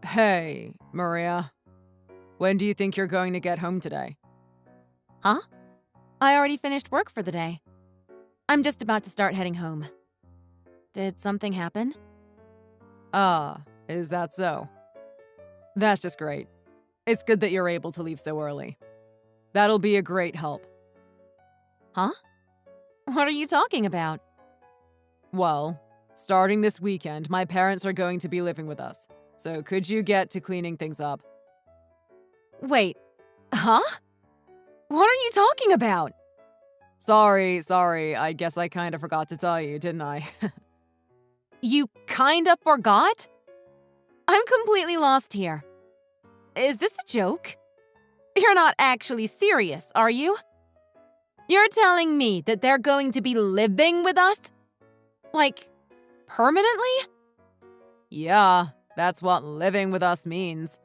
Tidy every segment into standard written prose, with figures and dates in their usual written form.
Hey, Maria. When do you think you're going to get home today? Huh? I already finished work for the day. I'm just about to start heading home. Did something happen? Ah, is that so? That's just great. It's good that you're able to leave so early. That'll be a great help. Huh? What are you talking about? Well, starting this weekend, my parents are going to be living with us. So could you get to cleaning things up? Wait, huh? What are you talking about? Sorry. I guess I kind of forgot to tell you, didn't I? You kinda forgot? I'm completely lost here. Is this a joke? You're not actually serious, are you? You're telling me that they're going to be living with us? Like, permanently? Yeah, that's what living with us means.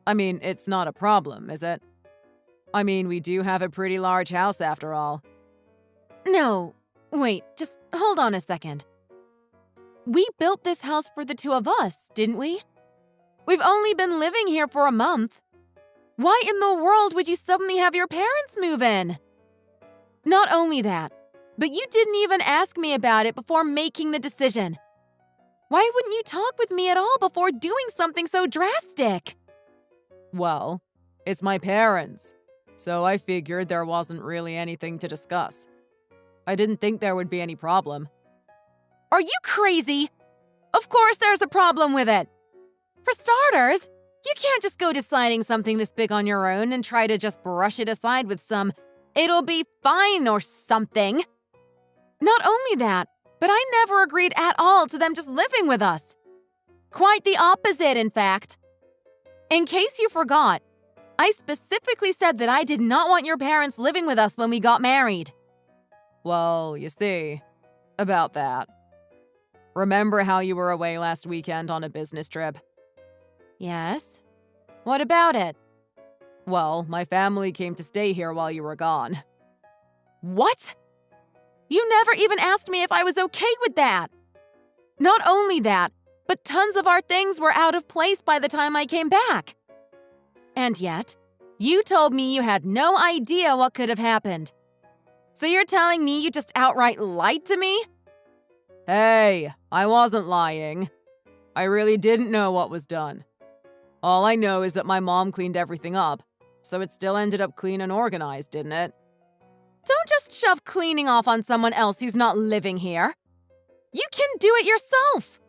I mean, it's not a problem, is it? I mean, we do have a pretty large house after all. No, wait, just hold on a second. We built this house for the two of us, didn't we? We've only been living here for a month. Why in the world would you suddenly have your parents move in? Not only that, but you didn't even ask me about it before making the decision. Why wouldn't you talk with me at all before doing something so drastic? Well, it's my parents, so I figured there wasn't really anything to discuss. I didn't think there would be any problem. Are you crazy? Of course there's a problem with it. For starters, you can't just go deciding something this big on your own and try to just brush it aside with some, "It'll be fine" or something. Not only that, but I never agreed at all to them just living with us. Quite the opposite, in fact. In case you forgot, I specifically said that I did not want your parents living with us when we got married. Well, you see, about that. Remember how you were away last weekend on a business trip? Yes? What about it? Well, my family came to stay here while you were gone. What? You never even asked me if I was okay with that. Not only that, but tons of our things were out of place by the time I came back. And yet, you told me you had no idea what could have happened. So you're telling me you just outright lied to me? Hey, I wasn't lying. I really didn't know what was done. All I know is that my mom cleaned everything up, so it still ended up clean and organized, didn't it? Don't just shove cleaning off on someone else who's not living here. You can do it yourself.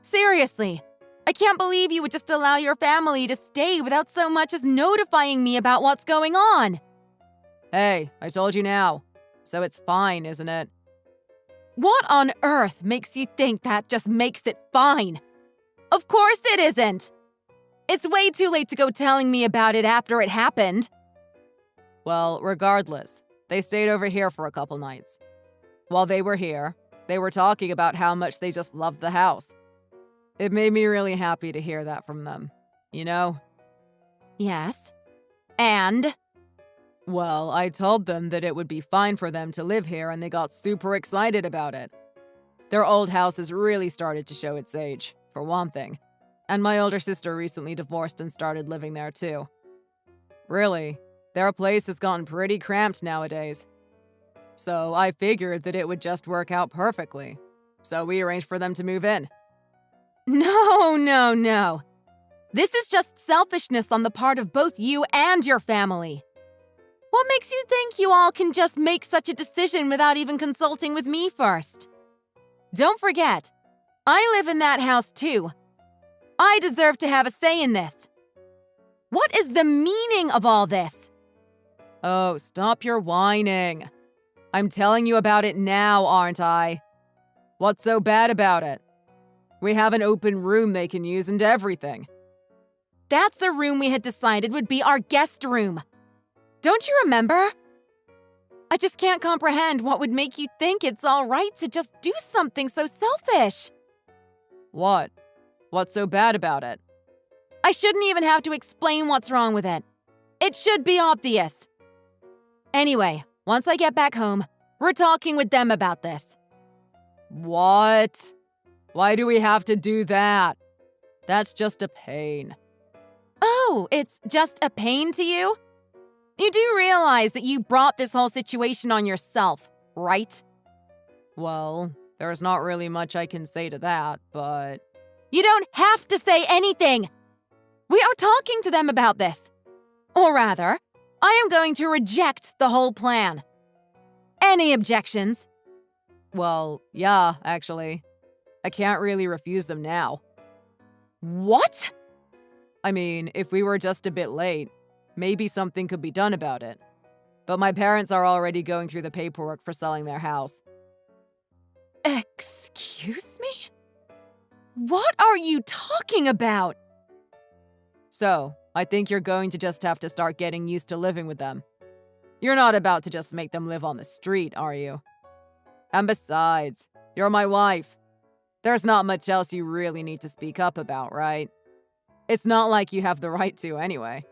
Seriously, I can't believe you would just allow your family to stay without so much as notifying me about what's going on. Hey, I told you now. So it's fine, isn't it? What on earth makes you think that just makes it fine? Of course it isn't. It's way too late to go telling me about it after it happened. Well, regardless, they stayed over here for a couple nights. While they were here, they were talking about how much they just loved the house. It made me really happy to hear that from them, you know? Yes. And? Well, I told them that it would be fine for them to live here and they got super excited about it. Their old house has really started to show its age, for one thing. And my older sister recently divorced and started living there too. Really, their place has gotten pretty cramped nowadays. So I figured that it would just work out perfectly. So we arranged for them to move in. No. This is just selfishness on the part of both you and your family. What makes you think you all can just make such a decision without even consulting with me first? Don't forget, I live in that house too. I deserve to have a say in this. What is the meaning of all this? Oh, stop your whining. I'm telling you about it now, aren't I? What's so bad about it? We have an open room they can use and everything. That's a room we had decided would be our guest room. Don't you remember? I just can't comprehend what would make you think it's all right to just do something so selfish. What? What's so bad about it? I shouldn't even have to explain what's wrong with it. It should be obvious. Anyway, once I get back home, we're talking with them about this. What? Why do we have to do that? That's just a pain. Oh, it's just a pain to you? You do realize that you brought this whole situation on yourself, right? Well, there's not really much I can say to that, but You don't have to say anything! We are talking to them about this. Or rather, I am going to reject the whole plan. Any objections? well, yeah, actually. I can't really refuse them now. What? I mean, if we were just a bit late, maybe something could be done about it. But my parents are already going through the paperwork for selling their house. Excuse me? What are you talking about? So, I think you're going to just have to start getting used to living with them. You're not about to just make them live on the street, are you? And besides, you're my wife. There's not much else you really need to speak up about, right? It's not like you have the right to anyway.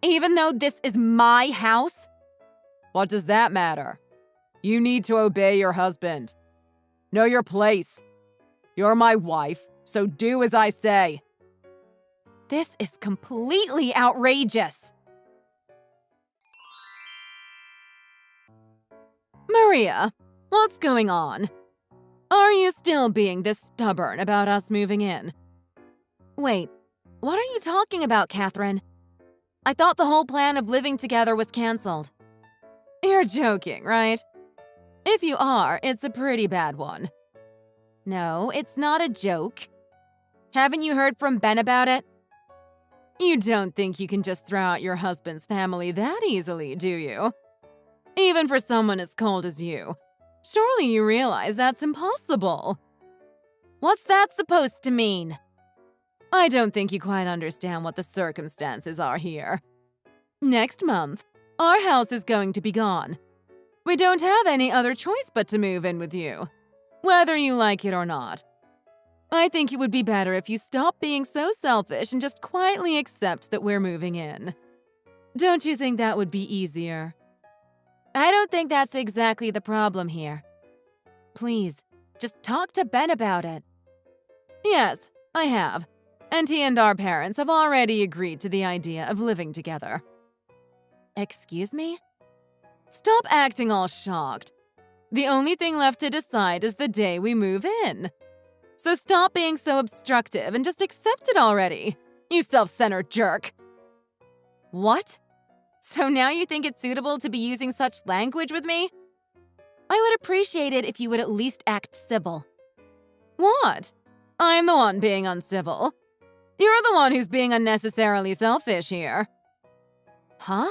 Even though this is my house? What does that matter? You need to obey your husband. Know your place. You're my wife, so do as I say. This is completely outrageous. Maria, what's going on? Are you still being this stubborn about us moving in? Wait, what are you talking about, Catherine? I thought the whole plan of living together was canceled. You're joking, right? If you are, it's a pretty bad one. No, it's not a joke. Haven't you heard from Ben about it? You don't think you can just throw out your husband's family that easily, do you? Even for someone as cold as you. Surely you realize that's impossible. What's that supposed to mean? I don't think you quite understand what the circumstances are here. Next month, our house is going to be gone. We don't have any other choice but to move in with you, whether you like it or not. I think it would be better if you stop being so selfish and just quietly accept that we're moving in. Don't you think that would be easier? I don't think that's exactly the problem here. Please, just talk to Ben about it. Yes, I have. And he and our parents have already agreed to the idea of living together. Excuse me? Stop acting all shocked. The only thing left to decide is the day we move in. So stop being so obstructive and just accept it already, you self-centered jerk. What? So now you think it's suitable to be using such language with me? I would appreciate it if you would at least act civil. What? I'm the one being uncivil. You're the one who's being unnecessarily selfish here. Huh?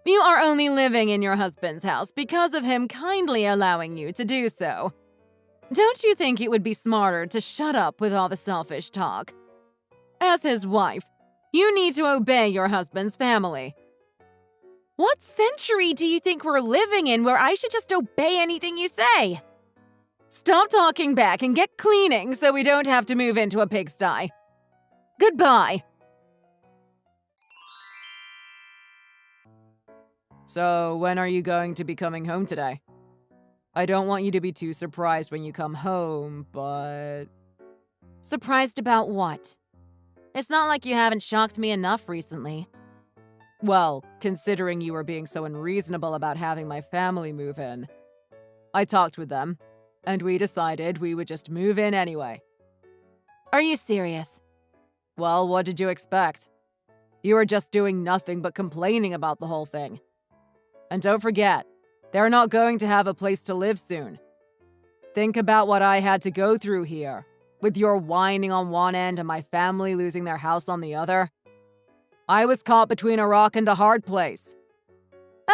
You are only living in your husband's house because of him kindly allowing you to do so. Don't you think it would be smarter to shut up with all the selfish talk? As his wife, you need to obey your husband's family. What century do you think we're living in where I should just obey anything you say? Stop talking back and get cleaning so we don't have to move into a pigsty. Goodbye. So, when are you going to be coming home today? I don't want you to be too surprised when you come home, but... Surprised about what? It's not like you haven't shocked me enough recently. Well, considering you were being so unreasonable about having my family move in. I talked with them, and we decided we would just move in anyway. Are you serious? Well, what did you expect? You were just doing nothing but complaining about the whole thing. And don't forget, they're not going to have a place to live soon. Think about what I had to go through here, with your whining on one end and my family losing their house on the other. I was caught between a rock and a hard place.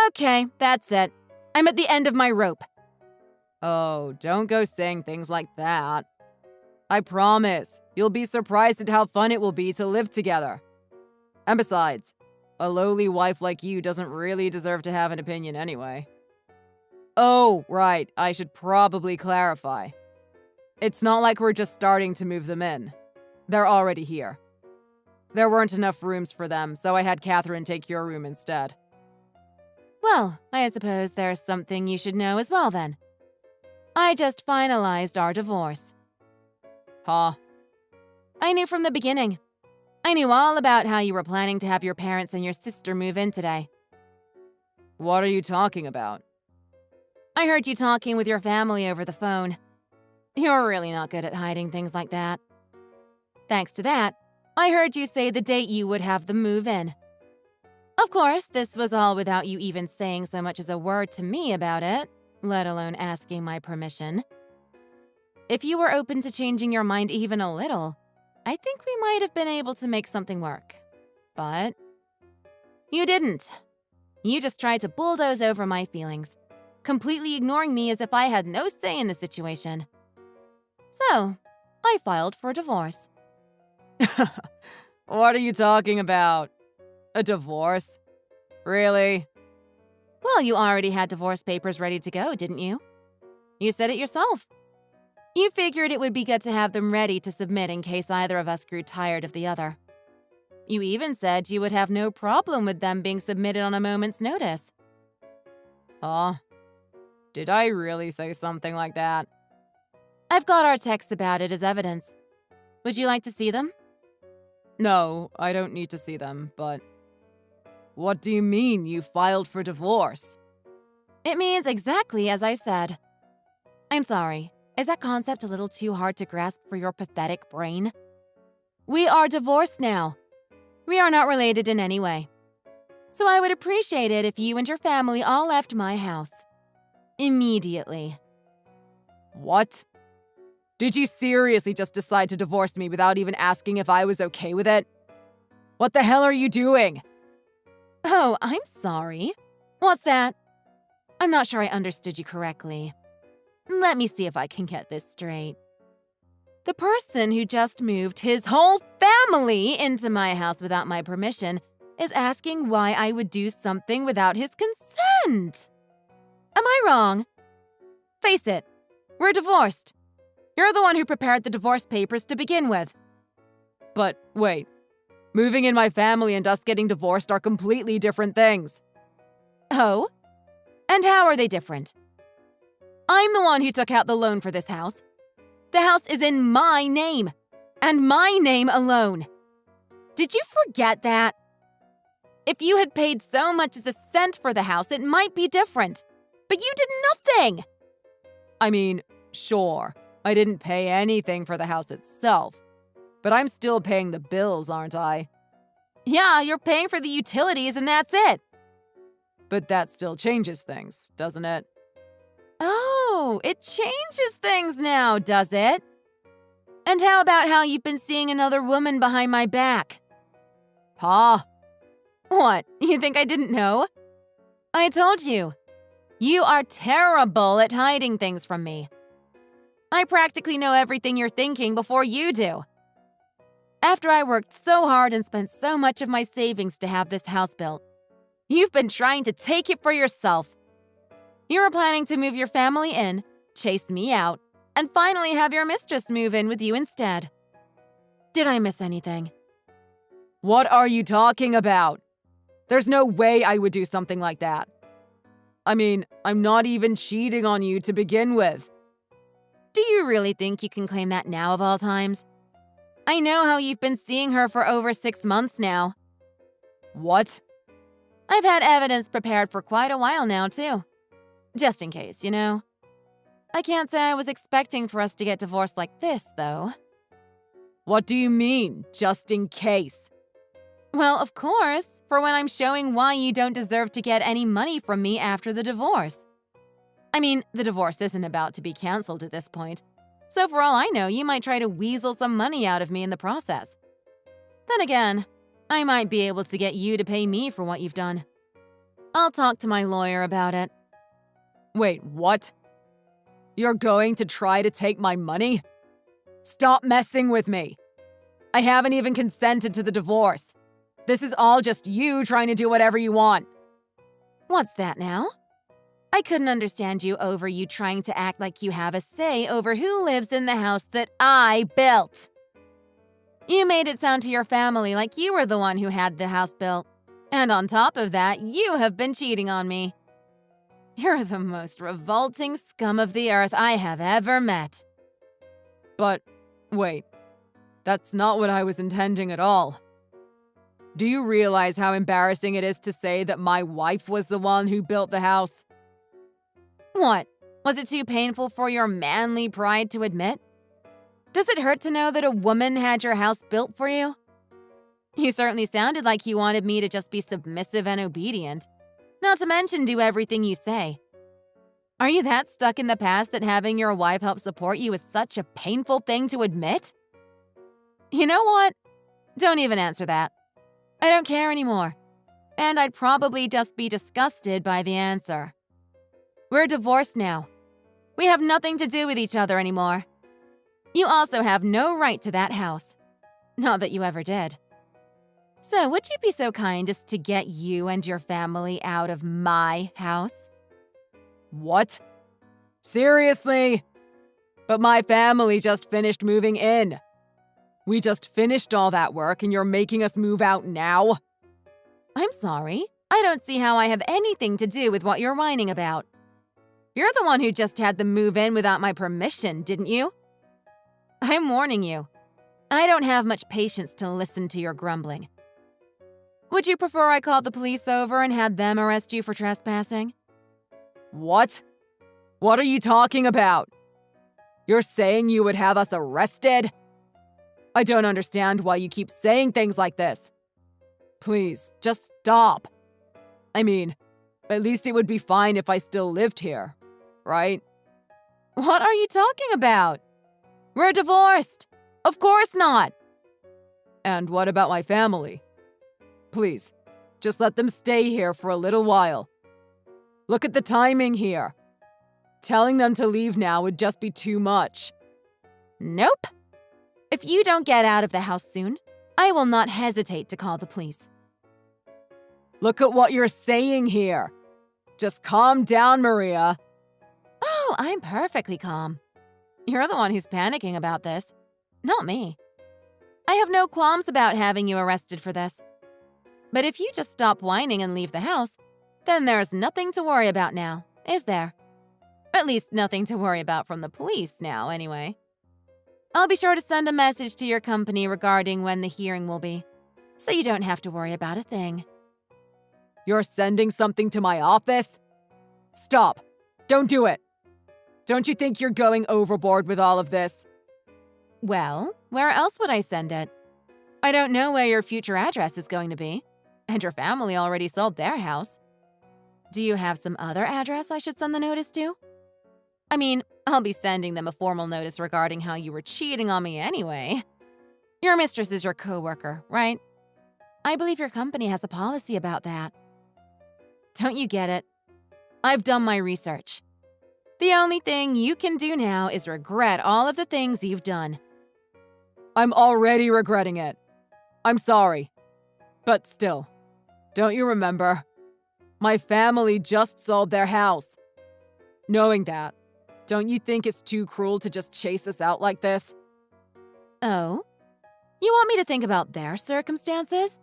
Okay, that's it. I'm at the end of my rope. Oh, don't go saying things like that. I promise, you'll be surprised at how fun it will be to live together. And besides, a lowly wife like you doesn't really deserve to have an opinion anyway. Oh, right, I should probably clarify. It's not like we're just starting to move them in. They're already here. There weren't enough rooms for them, so I had Catherine take your room instead. Well, I suppose there's something you should know as well then. I just finalized our divorce. Huh? I knew from the beginning. I knew all about how you were planning to have your parents and your sister move in today. What are you talking about? I heard you talking with your family over the phone. You're really not good at hiding things like that. Thanks to that, I heard you say the date you would have them move in. Of course, this was all without you even saying so much as a word to me about it, let alone asking my permission. If you were open to changing your mind even a little, I think we might have been able to make something work. But you didn't. You just tried to bulldoze over my feelings, completely ignoring me as if I had no say in the situation. So, I filed for divorce. What are you talking about? A divorce? Really? Well, you already had divorce papers ready to go, didn't you? You said it yourself. You figured it would be good to have them ready to submit in case either of us grew tired of the other. You even said you would have no problem with them being submitted on a moment's notice. Huh? Did I really say something like that? I've got our texts about it as evidence. Would you like to see them? No, I don't need to see them, but... What do you mean you filed for divorce? It means exactly as I said. I'm sorry. Is that concept a little too hard to grasp for your pathetic brain? We are divorced now. We are not related in any way. So I would appreciate it if you and your family all left my house. Immediately. What? Did you seriously just decide to divorce me without even asking if I was okay with it? What the hell are you doing? Oh, I'm sorry. What's that? I'm not sure I understood you correctly. Let me see if I can get this straight. The person who just moved his whole family into my house without my permission is asking why I would do something without his consent. Am I wrong? Face it, we're divorced. You're the one who prepared the divorce papers to begin with. But wait, moving in my family and us getting divorced are completely different things. Oh? And how are they different? I'm the one who took out the loan for this house. The house is in my name, and my name alone. Did you forget that? If you had paid so much as a cent for the house, it might be different. But you did nothing! I mean, sure, I didn't pay anything for the house itself. But I'm still paying the bills, aren't I? Yeah, you're paying for the utilities and that's it. But that still changes things, doesn't it? Oh, it changes things now, does it? And how about how you've been seeing another woman behind my back? Pa! What, you think I didn't know? I told you. You are terrible at hiding things from me. I practically know everything you're thinking before you do. After I worked so hard and spent so much of my savings to have this house built, you've been trying to take it for yourself. You were planning to move your family in, chase me out, and finally have your mistress move in with you instead. Did I miss anything? What are you talking about? There's no way I would do something like that. I mean, I'm not even cheating on you to begin with. Do you really think you can claim that now of all times? I know how you've been seeing her for over 6 months now. What? I've had evidence prepared for quite a while now, too. Just in case, you know. I can't say I was expecting for us to get divorced like this, though. What do you mean, just in case? Well, of course, for when I'm showing why you don't deserve to get any money from me after the divorce. I mean, the divorce isn't about to be canceled at this point, so for all I know, you might try to weasel some money out of me in the process. Then again, I might be able to get you to pay me for what you've done. I'll talk to my lawyer about it. Wait, what? You're going to try to take my money? Stop messing with me. I haven't even consented to the divorce. This is all just you trying to do whatever you want. What's that now? I couldn't understand you over you trying to act like you have a say over who lives in the house that I built. You made it sound to your family like you were the one who had the house built. And on top of that, you have been cheating on me. You're the most revolting scum of the earth I have ever met. But, wait. That's not what I was intending at all. Do you realize how embarrassing it is to say that my wife was the one who built the house? What? Was it too painful for your manly pride to admit? Does it hurt to know that a woman had your house built for you? You certainly sounded like you wanted me to just be submissive and obedient, not to mention do everything you say. Are you that stuck in the past that having your wife help support you is such a painful thing to admit? You know what? Don't even answer that. I don't care anymore. And I'd probably just be disgusted by the answer. We're divorced now. We have nothing to do with each other anymore. You also have no right to that house. Not that you ever did. So would you be so kind as to get you and your family out of my house? What? Seriously? But my family just finished moving in. We just finished all that work and you're making us move out now? I'm sorry. I don't see how I have anything to do with what you're whining about. You're the one who just had them move in without my permission, didn't you? I'm warning you. I don't have much patience to listen to your grumbling. Would you prefer I called the police over and had them arrest you for trespassing? What? What are you talking about? You're saying you would have us arrested? I don't understand why you keep saying things like this. Please, just stop. I mean, at least it would be fine if I still lived here, right? What are you talking about? We're divorced. Of course not. And what about my family? Please, just let them stay here for a little while. Look at the timing here. Telling them to leave now would just be too much. Nope. If you don't get out of the house soon, I will not hesitate to call the police. Look at what you're saying here. Just calm down, Maria. Oh, I'm perfectly calm. You're the one who's panicking about this, not me. I have no qualms about having you arrested for this. But if you just stop whining and leave the house, then there's nothing to worry about now, is there? At least nothing to worry about from the police now, anyway. I'll be sure to send a message to your company regarding when the hearing will be, so you don't have to worry about a thing. You're sending something to my office? Stop. Don't do it. Don't you think you're going overboard with all of this? Well, where else would I send it? I don't know where your future address is going to be, and your family already sold their house. Do you have some other address I should send the notice to? I mean, I'll be sending them a formal notice regarding how you were cheating on me anyway. Your mistress is your coworker, right? I believe your company has a policy about that. Don't you get it? I've done my research. The only thing you can do now is regret all of the things you've done. I'm already regretting it. I'm sorry. But still, don't you remember? My family just sold their house. Knowing that, don't you think it's too cruel to just chase us out like this? Oh? You want me to think about their circumstances?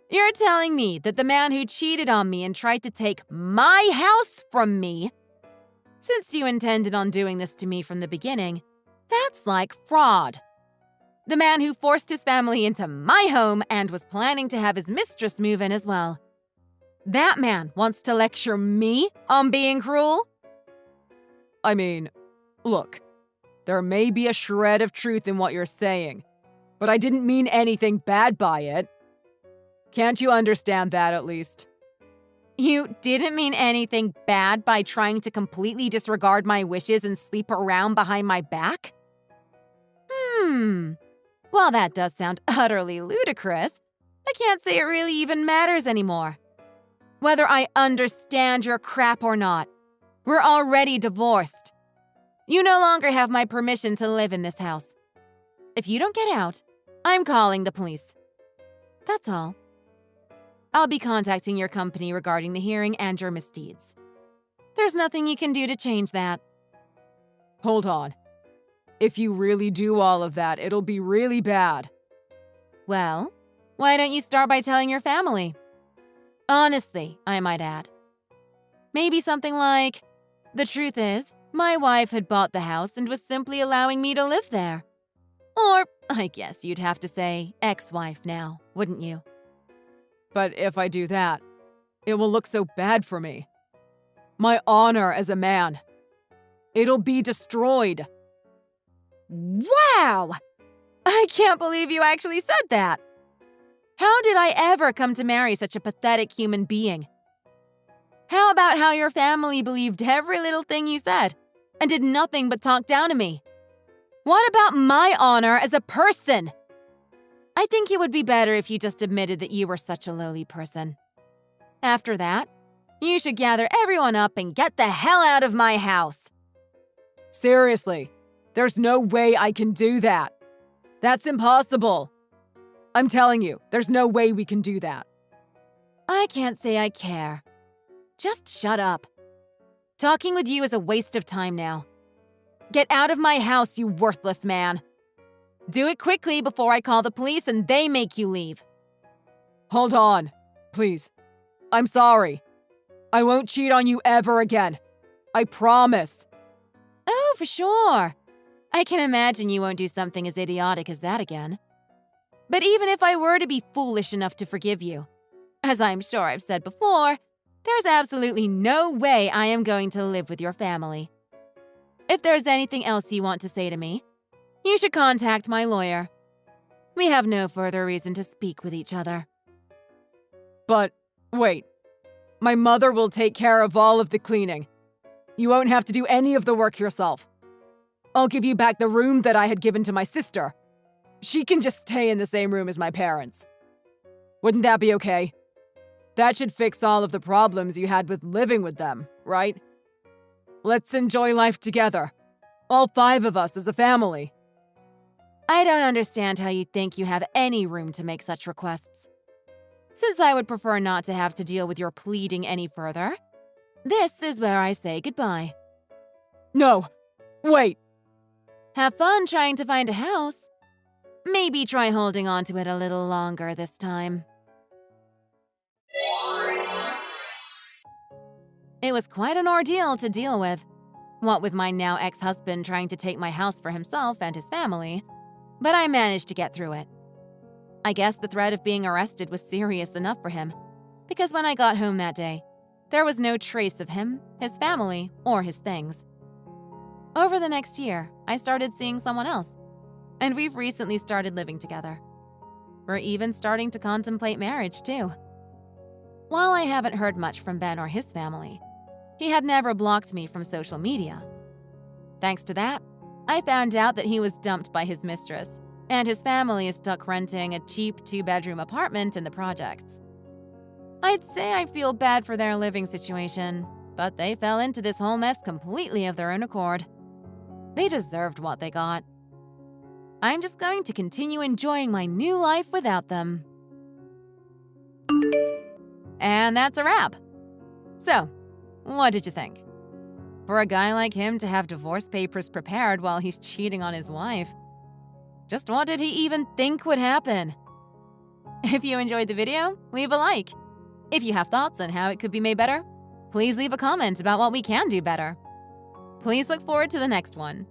You're telling me that the man who cheated on me and tried to take my house from me, since you intended on doing this to me from the beginning, that's like fraud. The man who forced his family into my home and was planning to have his mistress move in as well. That man wants to lecture me on being cruel? I mean, look, there may be a shred of truth in what you're saying, but I didn't mean anything bad by it. Can't you understand that at least? You didn't mean anything bad by trying to completely disregard my wishes and sleep around behind my back? Well, that does sound utterly ludicrous. I can't say it really even matters anymore. Whether I understand your crap or not, we're already divorced. You no longer have my permission to live in this house. If you don't get out, I'm calling the police. That's all. I'll be contacting your company regarding the hearing and your misdeeds. There's nothing you can do to change that. Hold on. If you really do all of that, it'll be really bad. Well, why don't you start by telling your family? Honestly, I might add. Maybe something like, the truth is, my wife had bought the house and was simply allowing me to live there. Or, I guess you'd have to say ex-wife now, wouldn't you? But if I do that, it will look so bad for me. My honor as a man. It'll be destroyed. Wow! I can't believe you actually said that. How did I ever come to marry such a pathetic human being? How about how your family believed every little thing you said and did nothing but talk down to me? What about my honor as a person? I think it would be better if you just admitted that you were such a lowly person. After that, you should gather everyone up and get the hell out of my house. Seriously, there's no way I can do that. That's impossible. I'm telling you, there's no way we can do that. I can't say I care. Just shut up. Talking with you is a waste of time now. Get out of my house, you worthless man. Do it quickly before I call the police and they make you leave. Hold on, please. I'm sorry. I won't cheat on you ever again. I promise. Oh, for sure. I can imagine you won't do something as idiotic as that again. But even if I were to be foolish enough to forgive you, as I'm sure I've said before, there's absolutely no way I am going to live with your family. If there's anything else you want to say to me, you should contact my lawyer. We have no further reason to speak with each other. But, wait. My mother will take care of all of the cleaning. You won't have to do any of the work yourself. I'll give you back the room that I had given to my sister. She can just stay in the same room as my parents. Wouldn't that be okay? That should fix all of the problems you had with living with them, right? Let's enjoy life together. All 5 of us as a family. I don't understand how you think you have any room to make such requests. Since I would prefer not to have to deal with your pleading any further, this is where I say goodbye. No! Wait! Have fun trying to find a house. Maybe try holding on to it a little longer this time. It was quite an ordeal to deal with. What with my now ex-husband trying to take my house for himself and his family, but I managed to get through it. I guess the threat of being arrested was serious enough for him, because when I got home that day, there was no trace of him, his family, or his things. Over the next year, I started seeing someone else, and we've recently started living together. We're even starting to contemplate marriage, too. While I haven't heard much from Ben or his family, he had never blocked me from social media. Thanks to that, I found out that he was dumped by his mistress, and his family is stuck renting a cheap 2-bedroom apartment in the projects. I'd say I feel bad for their living situation, but they fell into this whole mess completely of their own accord. They deserved what they got. I'm just going to continue enjoying my new life without them. And that's a wrap. So, what did you think? For a guy like him to have divorce papers prepared while he's cheating on his wife, just what did he even think would happen? If you enjoyed the video, leave a like. If you have thoughts on how it could be made better, please leave a comment about what we can do better. Please look forward to the next one.